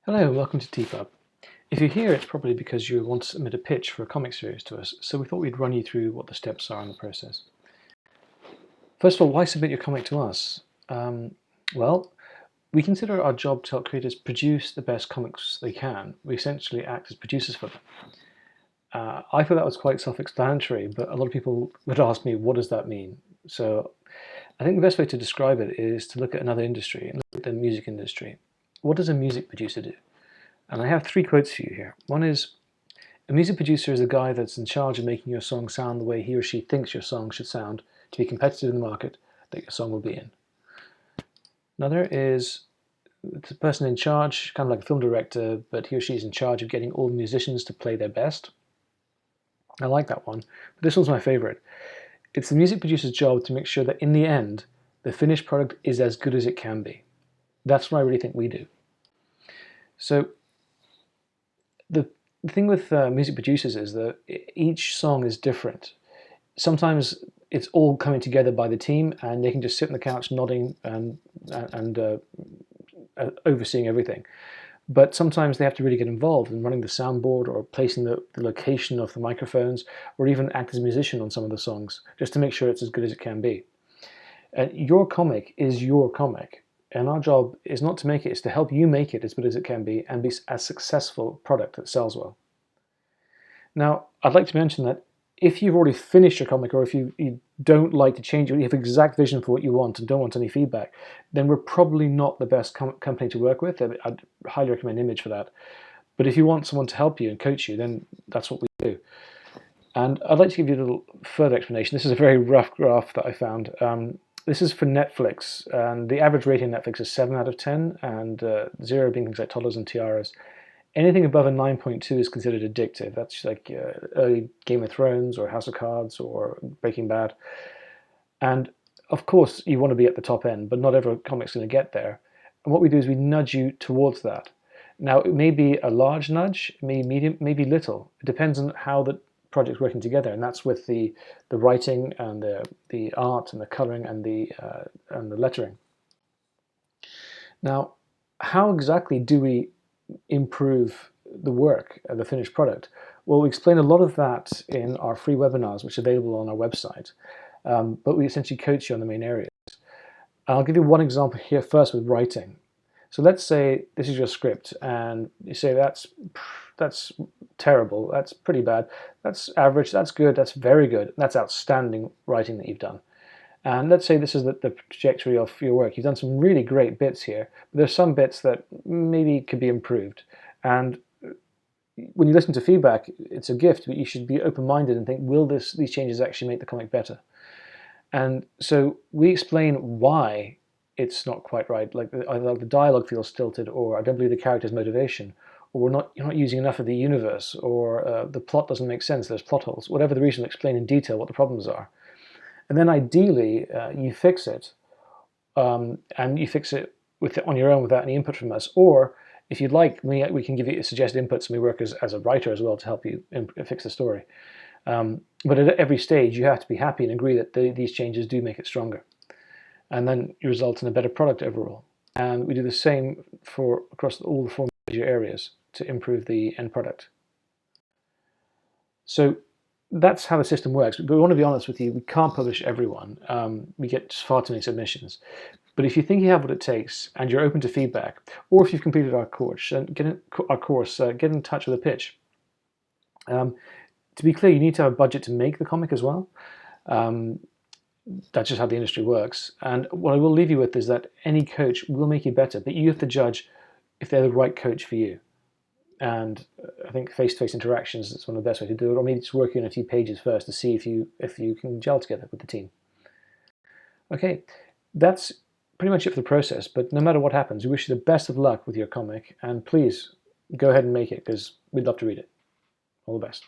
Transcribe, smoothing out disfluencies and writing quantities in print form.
Hello, welcome to TPub. If you're here, it's probably because you want to submit a pitch for a comic series to us, so we thought we'd run you through what the steps are in the process. First of all, why submit your comic to us? Well, we consider our job to help creators produce the best comics they can. We essentially act as producers for them. I thought that was quite self-explanatory, but a lot of people would ask me, what does that mean? So I think the best way to describe it is to look at another industry, and look at the music industry. What does a music producer do? And I have three quotes for you here. One is, a music producer is a guy that's in charge of making your song sound the way he or she thinks your song should sound to be competitive in the market that your song will be in. Another is, it's a person in charge, kind of like a film director, but he or she is in charge of getting all the musicians to play their best. I like that one, but this one's my favorite. It's the music producer's job to make sure that in the end, the finished product is as good as it can be. That's what I really think we do. So the thing with music producers is that each song is different. Sometimes it's all coming together by the team and they can just sit on the couch nodding and overseeing everything. But sometimes they have to really get involved in running the soundboard or placing the location of the microphones, or even act as a musician on some of the songs, just to make sure it's as good as it can be. Your comic is your comic, and our job is not to make it, it's to help you make it as good as it can be and be a successful product that sells well. Now, I'd like to mention that if you've already finished your comic, or if you don't like to change it, you have an exact vision for what you want and don't want any feedback, then we're probably not the best company to work with. I'd highly recommend Image for that. But if you want someone to help you and coach you, then that's what we do. And I'd like to give you a little further explanation. This is a very rough graph that I found. This is for Netflix, and the average rating on Netflix is 7 out of 10, and 0 being things like toddlers and tiaras. Anything above a 9.2 is considered addictive. That's like early Game of Thrones or House of Cards or Breaking Bad. And of course, you want to be at the top end, but not every comic's going to get there. And what we do is we nudge you towards that. Now, it may be a large nudge, it may be medium, maybe little. It depends on how the project's working together, and that's with the writing and the art and the coloring and the lettering. Now, how exactly do we improve the work, the finished product? Well, we explain a lot of that in our free webinars, which are available on our website, but we essentially coach you on the main areas. I'll give you one example here first with writing. So let's say this is your script and you say that's terrible, that's pretty bad, that's average, that's good, that's very good, that's outstanding writing that you've done. And let's say this is the trajectory of your work. You've done some really great bits here, but there's some bits that maybe could be improved. And when you listen to feedback, it's a gift, but you should be open-minded and think, will these changes actually make the comic better? And so we explain why it's not quite right, like either the dialogue feels stilted, or I don't believe the character's motivation, or you're not using enough of the universe, or the plot doesn't make sense, there's plot holes. Whatever the reason, we'll explain in detail what the problems are. And then ideally, you fix it, and you fix it on your own without any input from us. Or if you'd like, we can give you suggested inputs, and we work as a writer as well to help you fix the story. But at every stage, you have to be happy and agree that these changes do make it stronger. And then you result in a better product overall. And we do the same across all the 4 major areas to improve the end product. So that's how the system works. But we want to be honest with you, we can't publish everyone. We get just far too many submissions. But if you think you have what it takes and you're open to feedback, or if you've completed our course, get in touch with a pitch. To be clear, you need to have a budget to make the comic as well. That's just how the industry works. And what I will leave you with is that any coach will make you better, but you have to judge if they're the right coach for you. And I think face-to-face interactions is one of the best ways to do it, or maybe just working on a few pages first to see if you can gel together with the team. Okay, that's pretty much it for the process, but no matter what happens, we wish you the best of luck with your comic, and please go ahead and make it, because we'd love to read it. All the best.